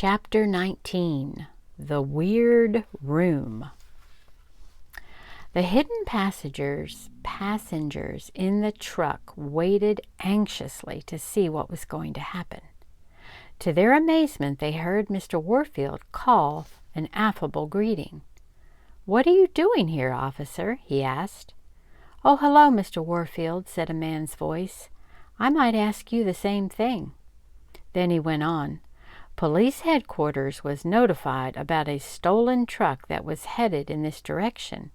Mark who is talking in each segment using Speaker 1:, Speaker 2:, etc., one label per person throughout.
Speaker 1: Chapter 19. The Weird Room. The hidden passengers in the truck waited anxiously to see what was going to happen. To their amazement, they heard Mr. Warfield call an affable greeting. "What are you doing here, officer?" he asked. "Oh, hello, Mr. Warfield," said a man's voice. "I might ask you the same thing." Then he went on. "Police headquarters was notified about a stolen truck that was headed in this direction.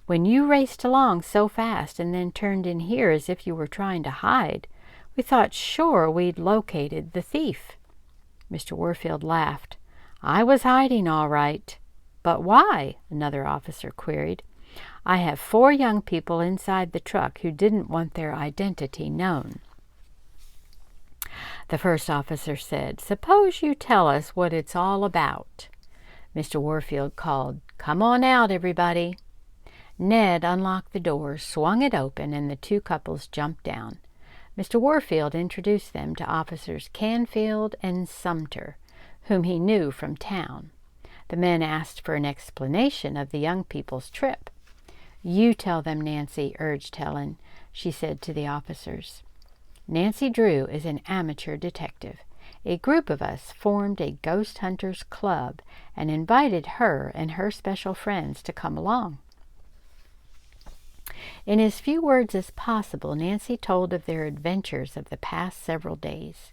Speaker 1: When you raced along so fast and then turned in here as if you were trying to hide, we thought sure we'd located the thief." Mr. Warfield laughed. "I was hiding all right." "But why?" another officer queried. "I have 4 young people inside the truck who didn't want their identity known." The first officer said, "Suppose you tell us what it's all about." Mr. Warfield called, "Come on out, everybody." Ned unlocked the door, swung it open, and the 2 couples jumped down. Mr. Warfield introduced them to Officers Canfield and Sumter, whom he knew from town. The men asked for an explanation of the young people's trip. "You tell them, Nancy," urged Helen. She said to the officers, "Nancy Drew is an amateur detective. A group of us formed a ghost hunters club and invited her and her special friends to come along." In as few words as possible, Nancy told of their adventures of the past several days.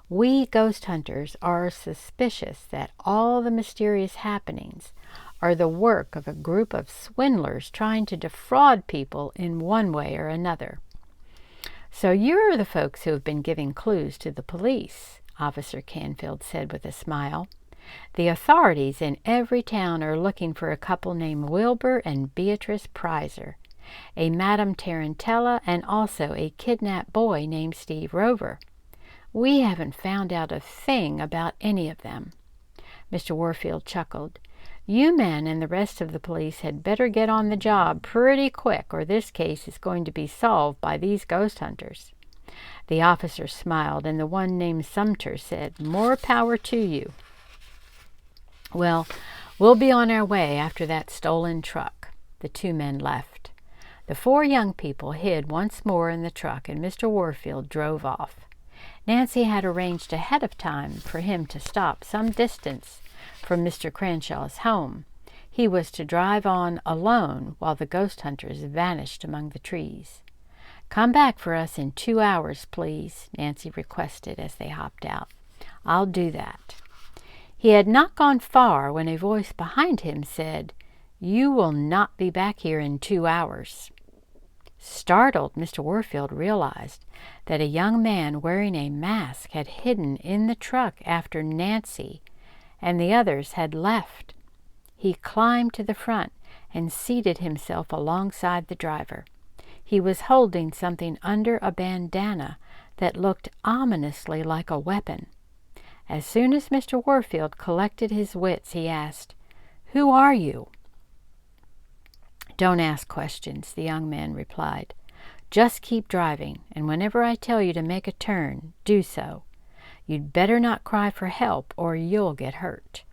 Speaker 1: "We ghost hunters are suspicious that all the mysterious happenings are the work of a group of swindlers trying to defraud people in one way or another." "So you're the folks who have been giving clues to the police," Officer Canfield said with a smile. "The authorities in every town are looking for a couple named Wilbur and Beatrice Prizer, a Madame Tarantella, and also a kidnapped boy named Steve Rover. We haven't found out a thing about any of them." Mr. Warfield chuckled. "You men and the rest of the police had better get on the job pretty quick, or this case is going to be solved by these ghost hunters." The officer smiled, and the one named Sumter said, "More power to you." "Well, we'll be on our way after that stolen truck." The 2 men left. The 4 young people hid once more in the truck, and Mr. Warfield drove off. Nancy had arranged ahead of time for him to stop some distance from Mr. Cranshaw's home. He was to drive on alone while the ghost hunters vanished among the trees. "Come back for us in 2 hours, please," Nancy requested as they hopped out. "I'll do that." He had not gone far when a voice behind him said, "You will not be back here in 2 hours." Startled, Mr. Warfield realized that a young man wearing a mask had hidden in the truck after Nancy and the others had left. He climbed to the front and seated himself alongside the driver. He was holding something under a bandana that looked ominously like a weapon. As soon as Mr. Warfield collected his wits, he asked, "Who are you?" "Don't ask questions," the young man replied. "Just keep driving, and whenever I tell you to make a turn, do so. You'd better not cry for help, or you'll get hurt."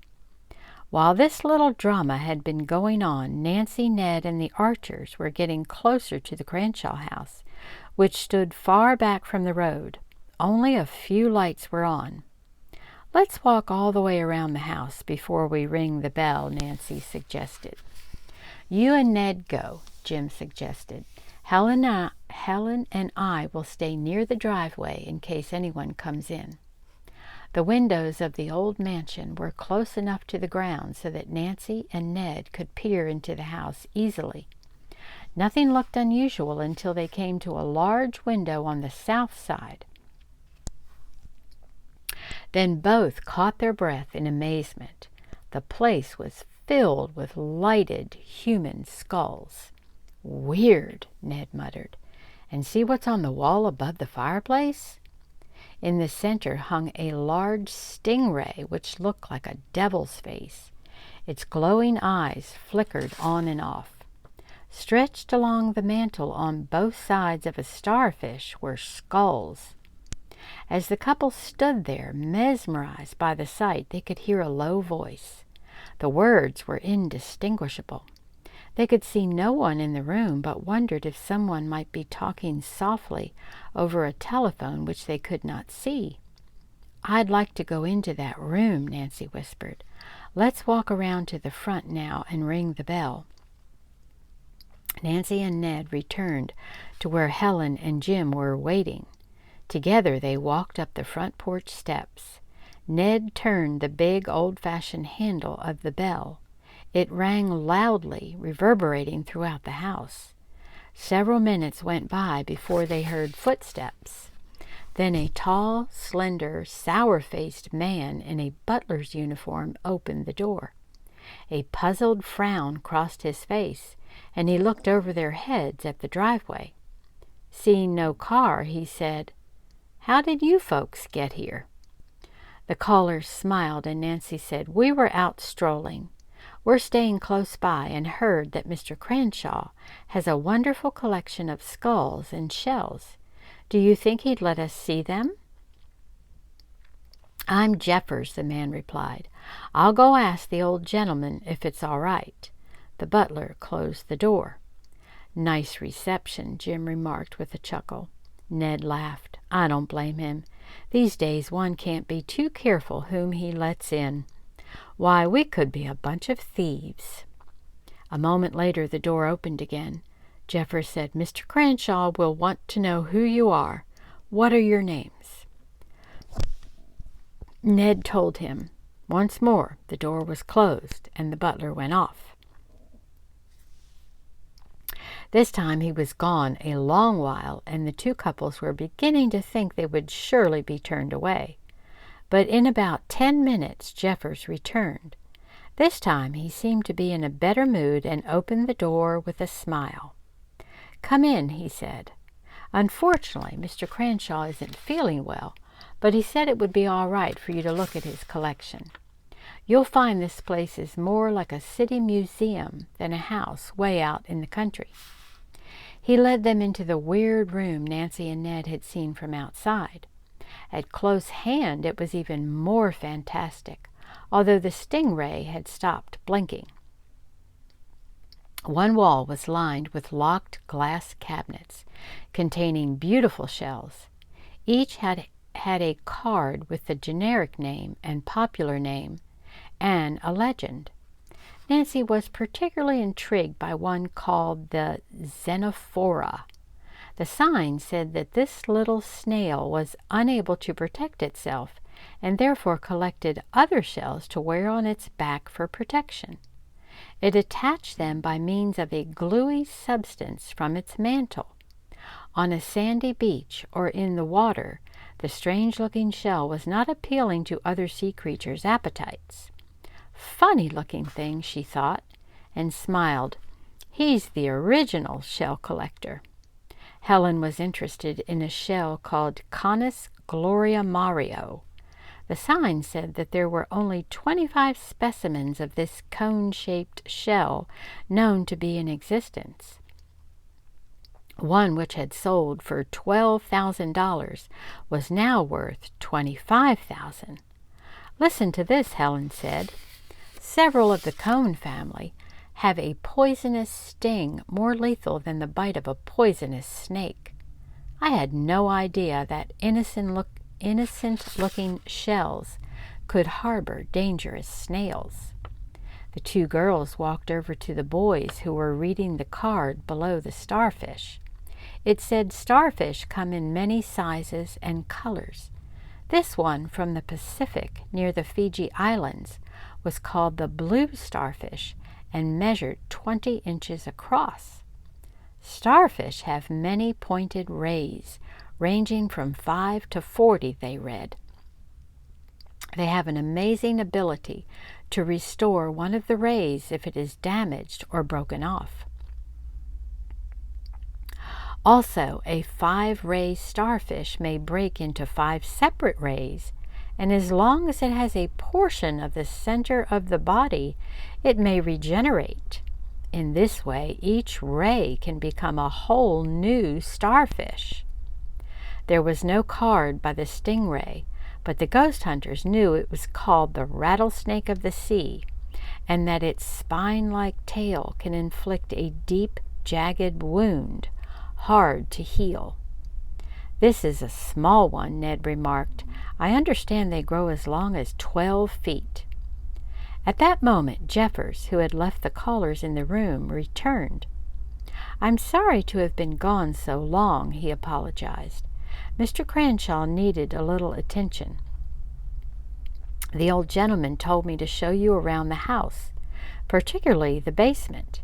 Speaker 1: While this little drama had been going on, Nancy, Ned, and the Archers were getting closer to the Cranshaw house, which stood far back from the road. Only a few lights were on. "Let's walk all the way around the house before we ring the bell," Nancy suggested. "You and Ned go," Jim suggested. Helen and I will stay near the driveway in case anyone comes in." The windows of the old mansion were close enough to the ground so that Nancy and Ned could peer into the house easily. Nothing looked unusual until they came to a large window on the south side. Then both caught their breath in amazement. The place was filled with lighted human skulls. "Weird," Ned muttered. "And see what's on the wall above the fireplace?" In the center hung a large stingray which looked like a devil's face. Its glowing eyes flickered on and off. Stretched along the mantel on both sides of a starfish were skulls. As the couple stood there, mesmerized by the sight, they could hear a low voice. The words were indistinguishable. They could see no one in the room, but wondered if someone might be talking softly over a telephone which they could not see. "I'd like to go into that room," Nancy whispered. "Let's walk around to the front now and ring the bell." Nancy and Ned returned to where Helen and Jim were waiting. Together they walked up the front porch steps. Ned turned the big old-fashioned handle of the bell. It rang loudly, reverberating throughout the house. Several minutes went by before they heard footsteps. Then a tall, slender, sour-faced man in a butler's uniform opened the door. A puzzled frown crossed his face, and he looked over their heads at the driveway. Seeing no car, he said, "How did you folks get here?" The callers smiled, and Nancy said, "We were out strolling. We're staying close by and heard that Mr. Cranshaw has a wonderful collection of skulls and shells. Do you think he'd let us see them?" "I'm Jeffers," the man replied. "I'll go ask the old gentleman if it's all right." The butler closed the door. "Nice reception," Jim remarked with a chuckle. Ned laughed. "I don't blame him. These days one can't be too careful whom he lets in. Why, we could be a bunch of thieves." A moment later the door opened again. Jeffers said, "Mr. Cranshaw will want to know who you are. What are your names?" Ned told him. Once more the door was closed, and the butler went off. This time he was gone a long while, and the two couples were beginning to think they would surely be turned away. But in about 10 minutes Jeffers returned. This time he seemed to be in a better mood and opened the door with a smile. "Come in," he said. "Unfortunately, Mr. Cranshaw isn't feeling well, but he said it would be all right for you to look at his collection. You'll find this place is more like a city museum than a house way out in the country." He led them into the weird room Nancy and Ned had seen from outside. At close hand it was even more fantastic, although the stingray had stopped blinking. One wall was lined with locked glass cabinets containing beautiful shells. Each had a card with the generic name and popular name and a legend. Nancy was particularly intrigued by one called the Xenophora. The sign said that this little snail was unable to protect itself and therefore collected other shells to wear on its back for protection. It attached them by means of a gluey substance from its mantle. On a sandy beach or in the water, the strange-looking shell was not appealing to other sea creatures' appetites. "Funny-looking thing," she thought, and smiled. "He's the original shell collector." Helen was interested in a shell called Canis Gloria Mario. The sign said that there were only 25 specimens of this cone-shaped shell known to be in existence. One which had sold for $12,000 was now worth $25,000. "Listen to this," Helen said. "Several of the cone family have a poisonous sting more lethal than the bite of a poisonous snake. I had no idea that innocent-looking shells could harbor dangerous snails." The two girls walked over to the boys who were reading the card below the starfish. It said starfish come in many sizes and colors. This one from the Pacific near the Fiji Islands was called the blue starfish and measured 20 inches across. Starfish have many pointed rays, ranging from 5 to 40, they read. They have an amazing ability to restore one of the rays if it is damaged or broken off. Also, a 5-ray starfish may break into 5 separate rays, and as long as it has a portion of the center of the body, it may regenerate. In this way, each ray can become a whole new starfish. There was no card by the stingray, but the ghost hunters knew it was called the rattlesnake of the sea, and that its spine-like tail can inflict a deep, jagged wound, hard to heal. "This is a small one," Ned remarked. "I understand they grow as long as 12 feet. At that moment, Jeffers, who had left the callers in the room, returned. "I'm sorry to have been gone so long," he apologized. "Mr. Cranshaw needed a little attention. The old gentleman told me to show you around the house, particularly the basement.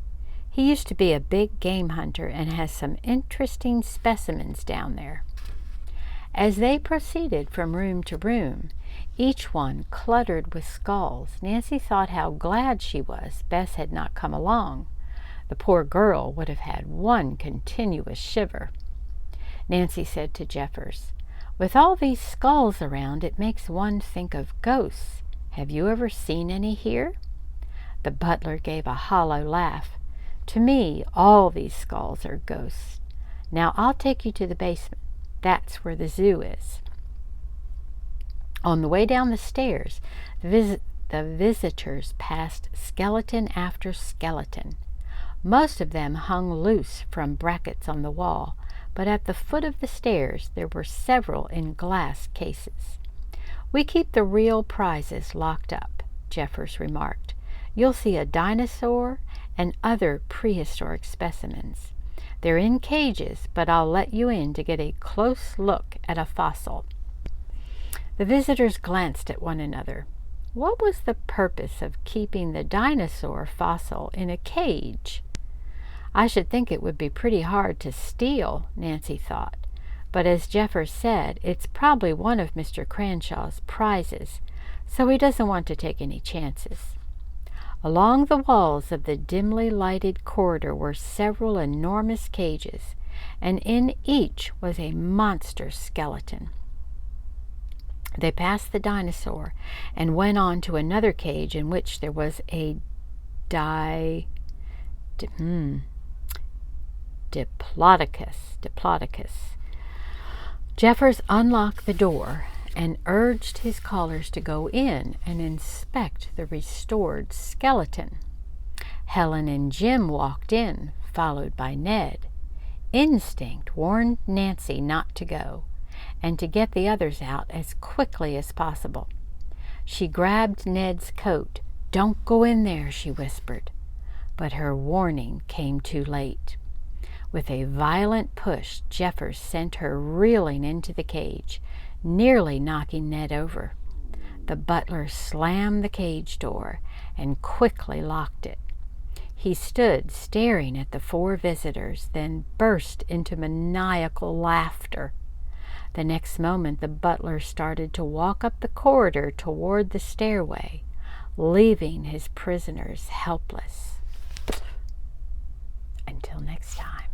Speaker 1: He used to be a big game hunter and has some interesting specimens down there." As they proceeded from room to room, each one cluttered with skulls, Nancy thought how glad she was Bess had not come along. The poor girl would have had one continuous shiver. Nancy said to Jeffers, "With all these skulls around, it makes one think of ghosts. Have you ever seen any here?" The butler gave a hollow laugh. "To me, all these skulls are ghosts. Now I'll take you to the basement. That's where the zoo is." On the way down the stairs, the visitors passed skeleton after skeleton. Most of them hung loose from brackets on the wall, but at the foot of the stairs there were several in glass cases. "We keep the real prizes locked up," Jeffers remarked. "You'll see a dinosaur and other prehistoric specimens. They're in cages, but I'll let you in to get a close look at a fossil." The visitors glanced at one another. What was the purpose of keeping the dinosaur fossil in a cage? "I should think it would be pretty hard to steal," Nancy thought. But as Jeffers said, it's probably one of Mr. Cranshaw's prizes, so he doesn't want to take any chances. Along the walls of the dimly lighted corridor were several enormous cages, and in each was a monster skeleton. They passed the dinosaur and went on to another cage in which there was a Diplodocus. Jeffers unlocked the door and urged his callers to go in and inspect the restored skeleton. Helen and Jim walked in, followed by Ned. Instinct warned Nancy not to go, and to get the others out as quickly as possible. She grabbed Ned's coat. "Don't go in there," she whispered. But her warning came too late. With a violent push, Jeffers sent her reeling into the cage, nearly knocking Ned over. The butler slammed the cage door and quickly locked it. He stood staring at the 4 visitors, then burst into maniacal laughter. The next moment, the butler started to walk up the corridor toward the stairway, leaving his prisoners helpless. Until next time.